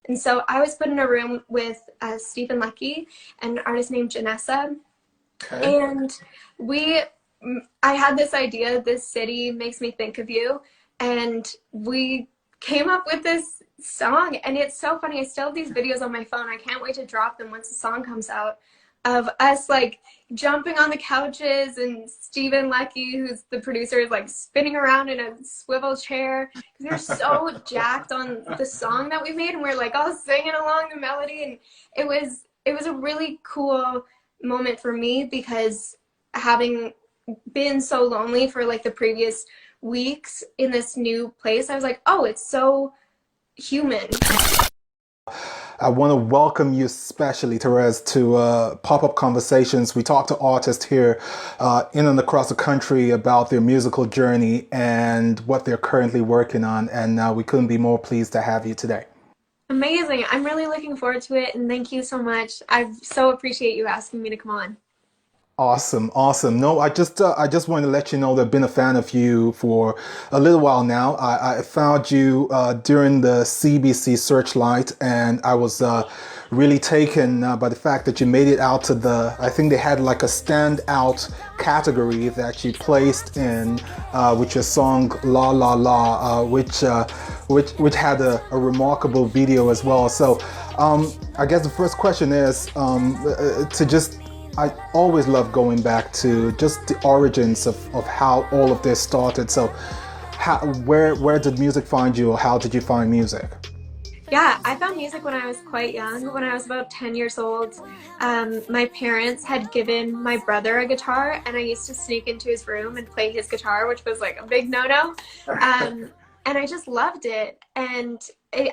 And so I was put in a room with Stephen Leckie and an artist named Janessa. Okay. And we, I had this idea, this city makes me think of you. And we came up with this song. And it's so funny. I still have these videos on my phone. I can't wait to drop them once the song comes out, of us like jumping on the couches and Stephen Leckie, who's the producer, is like spinning around in a swivel chair because we were so jacked on the song that we made, and we are like all singing along the melody, and it was a really cool moment for me because having been so lonely for like the previous weeks in this new place, I was like, oh, it's so human. I want to welcome you especially, Terez, to Pop-Up Conversations. We talk to artists here in and across the country about their musical journey and what they're currently working on. And we couldn't be more pleased to have you today. Amazing. I'm really looking forward to it, and thank you so much. I so appreciate you asking me to come on. Awesome, awesome. No, I just wanted to let you know that I've been a fan of you for a little while now. I found you during the CBC Searchlight, and I was really taken by the fact that you made it out to the. I think they had like a standout category that you placed in with your song "La La La," which had a remarkable video as well. So, I guess the first question is to just I always love going back to just the origins of how all of this started. So where did music find you, or how did you find music? Yeah, I found music when I was quite young. When I was about 10 years old, my parents had given my brother a guitar, and I used to sneak into his room and play his guitar, which was like a big no-no. And I just loved it. And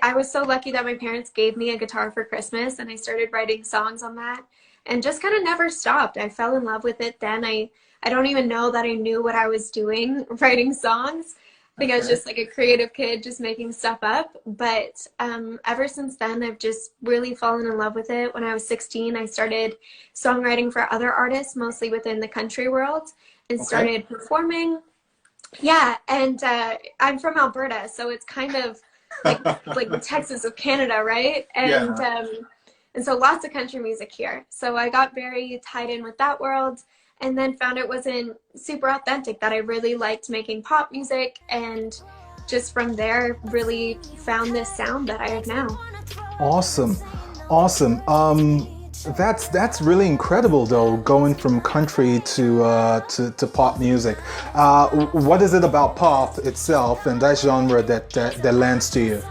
I was so lucky that my parents gave me a guitar for Christmas, and I started writing songs on that and just kind of never stopped. I fell in love with it then. I don't even know that I knew what I was doing writing songs. I think I was Okay. just like a creative kid just making stuff up. But ever since then, I've just really fallen in love with it. When I was 16, I started songwriting for other artists, mostly within the country world, and Okay. started performing. Yeah, and I'm from Alberta, so it's kind of like the Texas of Canada, right? Yeah. And so lots of country music here. So I got very tied in with that world, and then found it wasn't super authentic, that I really liked making pop music, and just from there really found this sound that I have now. Awesome. Awesome. That's really incredible though, going from country to pop music. What is it about pop itself and that genre that lands to you?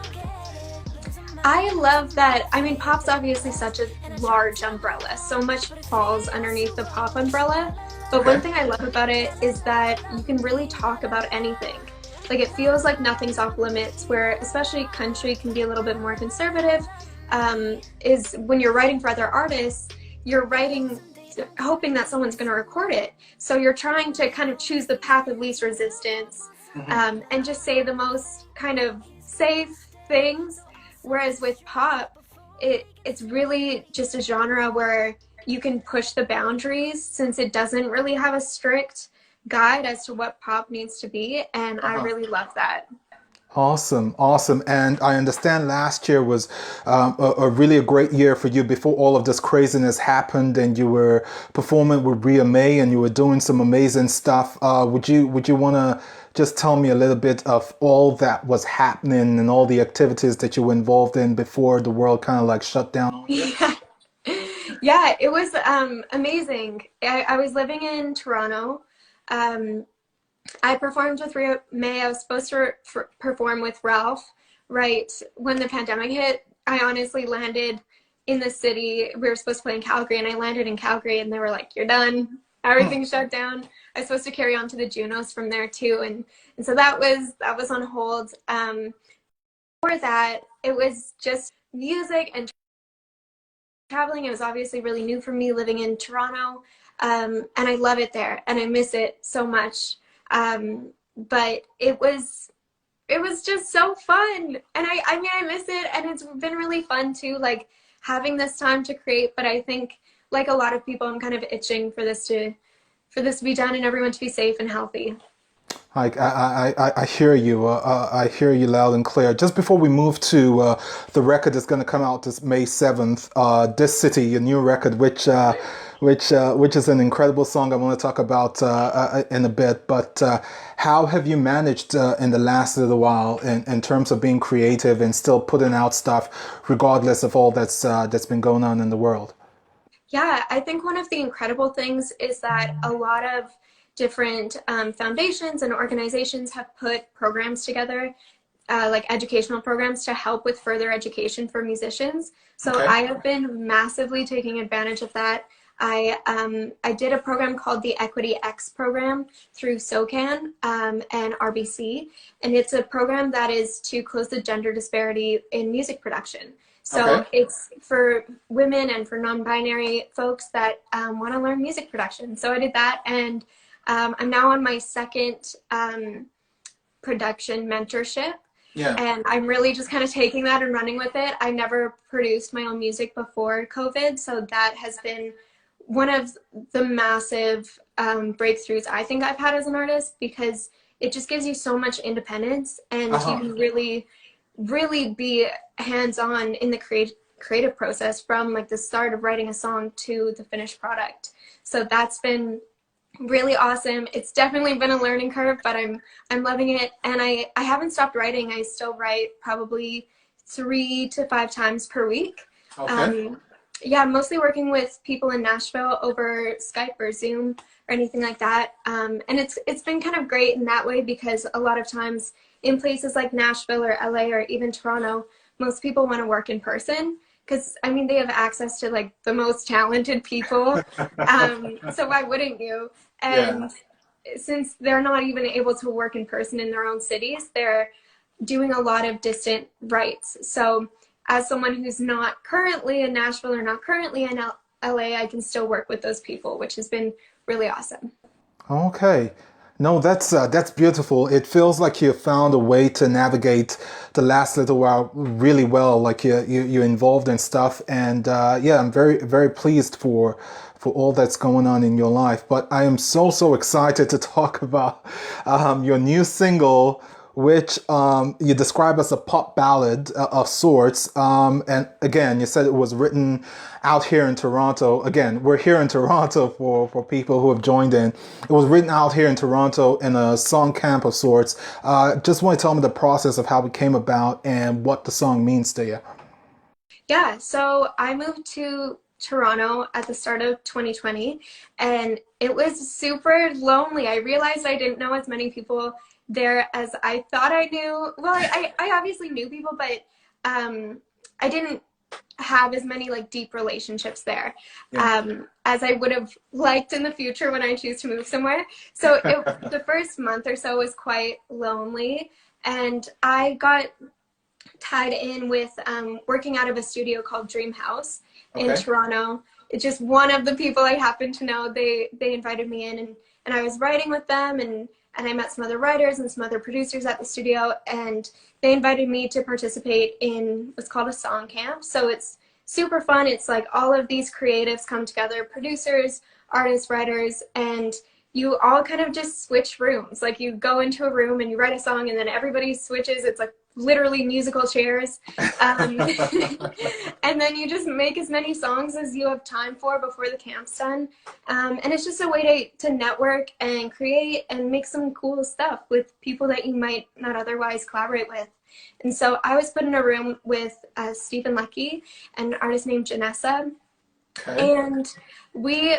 I love that. I mean, pop's obviously such a large umbrella. So much falls underneath the pop umbrella. But one Okay. thing I love about it is that you can really talk about anything. Like, it feels like nothing's off limits, where especially country can be a little bit more conservative. Is when you're writing for other artists, you're writing hoping that someone's going to record it. So you're trying to kind of choose the path of least resistance, and just say the most kind of safe things. Whereas with pop, it's really just a genre where you can push the boundaries, since it doesn't really have a strict guide as to what pop needs to be, and I Uh-huh. really love that. Awesome, awesome. And I understand last year was a really a great year for you before all of this craziness happened, and you were performing with Ria May, and you were doing some amazing stuff. Would you want to just tell me a little bit of all that was happening and all the activities that you were involved in before the world kind of like shut down on you? Yeah, yeah, it was amazing. I was living in Toronto. Um, I performed with Ria May. I was supposed to perform with Ralph right when the pandemic hit. I honestly landed in the city. We were supposed to play in Calgary, and I landed in Calgary, and they were like, "You're done. Hmm. Everything shut down." I was supposed to carry on to the Junos from there too, and so that was on hold. For that, it was just music and traveling. It was obviously really new for me living in Toronto, and I love it there, and I miss it so much. But it was just so fun, and I mean I miss it, and it's been really fun too, like having this time to create. But I think, like a lot of people, I'm kind of itching for this to be done and everyone to be safe and healthy. I hear you. I hear you loud and clear. Just before we move to the record that's going to come out this May 7th, This City, your new record, which is an incredible song I want to talk about in a bit. But how have you managed in the last little while in terms of being creative and still putting out stuff, regardless of all that's been going on in the world? Yeah, I think one of the incredible things is that a lot of different foundations and organizations have put programs together, like educational programs to help with further education for musicians. So Okay. I have been massively taking advantage of that. I did a program called the Equity X program through SOCAN and RBC, and it's a program that is to close the gender disparity in music production. Okay. So it's for women and for non-binary folks that want to learn music production. So I did that, and I'm now on my second production mentorship. Yeah. And I'm really just kind of taking that and running with it. I never produced my own music before COVID, so that has been one of the massive breakthroughs I think I've had as an artist, because it just gives you so much independence, and you Uh-huh. can really be hands-on in the creative process from like the start of writing a song to the finished product. So that's been really awesome. It's definitely been a learning curve, but I'm loving it, and I haven't stopped writing. I still write probably 3 to 5 times per week. Okay. um, yeah, I'm mostly working with people in Nashville over Skype or Zoom or anything like that, and it's been kind of great in that way, because a lot of times in places like Nashville or LA or even Toronto, most people want to work in person, because I mean they have access to like the most talented people. So why wouldn't you? Yeah. And since they're not even able to work in person in their own cities, they're doing a lot of distant writes. So as someone who's not currently in Nashville or not currently in LA, I can still work with those people, which has been really awesome. Okay. No, that's beautiful. It feels like you found a way to navigate the last little while really well. Like you're involved in stuff, and yeah, I'm very pleased for all that's going on in your life. But I am so excited to talk about your new single, which you describe as a pop ballad of sorts. And again, you said it was written out here in Toronto. Again, we're here in Toronto for people who have joined in. It was written out here in Toronto in a song camp of sorts. Just want to tell me the process of how it came about and what the song means to you. Yeah, so I moved to Toronto at the start of 2020, and it was super lonely. I realized I didn't know as many people there as I thought I knew. Well, I obviously knew people, but I didn't have as many like deep relationships there Yeah. as I would have liked in the future when I choose to move somewhere. So the first month or so was quite lonely, and I got tied in with working out of a studio called Dream House in Okay. Toronto. It's just one of the people I happen to know. They invited me in, and I was writing with them, and I met some other writers and some other producers at the studio, and they invited me to participate in what's called a song camp. So it's super fun. It's like all of these creatives come together, producers, artists, writers, and you all kind of just switch rooms. Like you go into a room and you write a song, and then everybody switches. It's like literally musical chairs. Um, and then you just make as many songs as you have time for before the camp's done. And it's just a way to network and create and make some cool stuff with people that you might not otherwise collaborate with. And so I was put in a room with Stephen Leckie and an artist named Janessa. Okay. And we,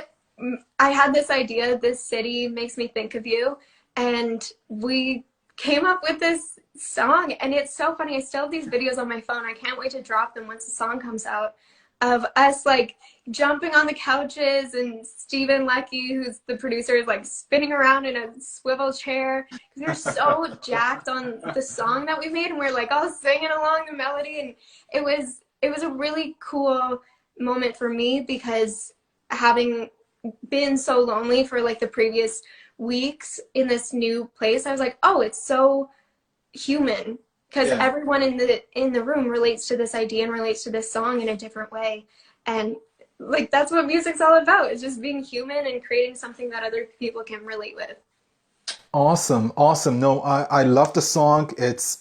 I had this idea, this city makes me think of you. And we came up with this song, and it's so funny. I still have these videos on my phone. I can't wait to drop them once the song comes out, of us like jumping on the couches, and Stephen Leckie, who's the producer, is like spinning around in a swivel chair because we're so jacked on the song that we made, and we're like all singing along the melody. And it was a really cool moment for me, because having been so lonely for like the previous weeks in this new place, I was like, oh, it's so human, because Yeah. everyone in the room relates to this idea and relates to this song in a different way. And like that's what music's all about, is just being human and creating something that other people can relate with. Awesome, awesome. No, I love the song. It's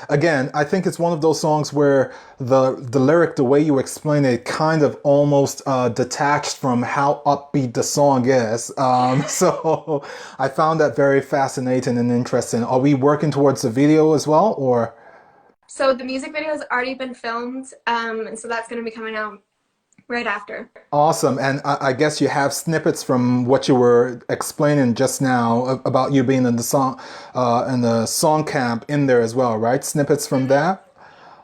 again, I think it's one of those songs where the lyric, the way you explain it, kind of almost detached from how upbeat the song is. So I found that very fascinating and interesting. Are we working towards the video as well, or? So the music video has already been filmed, and so that's going to be coming out right after. Awesome. And I guess you have snippets from what you were explaining just now about you being in the song camp in there as well, right? Snippets from that.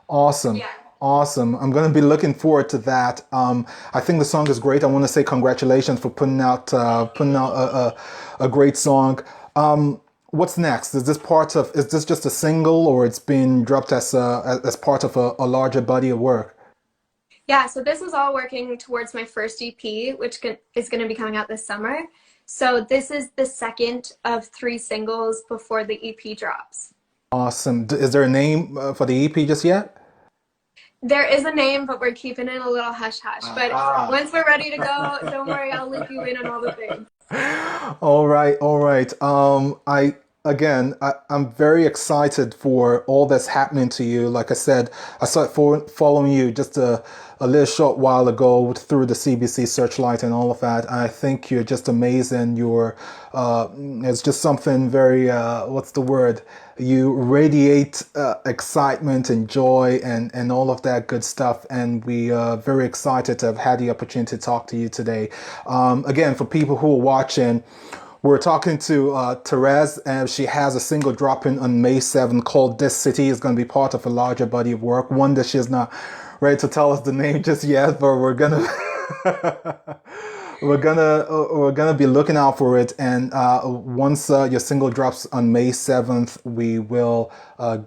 Awesome. Yeah. Awesome. I'm going to be looking forward to that. I think the song is great. I want to say congratulations for putting out a great song. What's next? Is this just a single, or it's been dropped as part of a larger body of work? Yeah, so this is all working towards my first EP, which is going to be coming out this summer. So this is the second of three singles before the EP drops. Awesome. Is there a name for the EP just yet? There is a name, but we're keeping it a little hush hush. But once we're ready to go, don't worry, I'll loop you in on all the things. All right, all right. I'm very excited for all that's happening to you. Like I said, I started following you just a little short while ago through the CBC Searchlight and all of that. I think you're just amazing. It's just something very, what's the word? You radiate excitement and joy and all of that good stuff. And we are very excited to have had the opportunity to talk to you today. Again, for people who are watching, we're talking to Terez, and she has a single dropping on May 7th called This City. Is going to be part of a larger body of work. One that she's not ready to tell us the name just yet, but we're gonna we're gonna be looking out for it. And once your single drops on May 7th, we will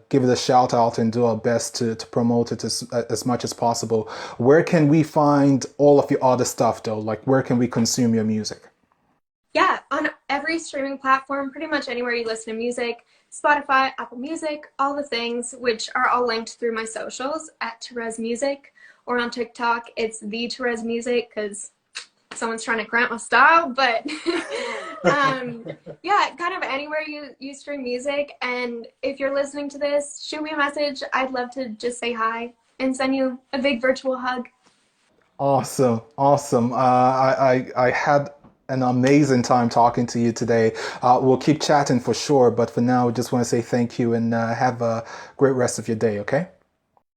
give it a shout out and do our best to promote it as much as possible. Where can we find all of your other stuff though? Like, where can we consume your music? Yeah, on every streaming platform, pretty much anywhere you listen to music, Spotify, Apple Music, all the things, which are all linked through my socials at Terez Music, or on TikTok, it's the Terez Music, because someone's trying to cramp my style, but yeah, kind of anywhere you stream music. And if you're listening to this, shoot me a message. I'd love to just say hi and send you a big virtual hug. Awesome, awesome. I had an amazing time talking to you today. We'll keep chatting for sure, but for now, I just want to say thank you and have a great rest of your day, okay?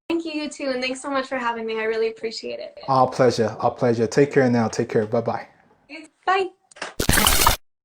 Thank you, you too, and thanks so much for having me. I really appreciate it. Our pleasure, our pleasure. Take care now. Take care. Bye bye. Bye.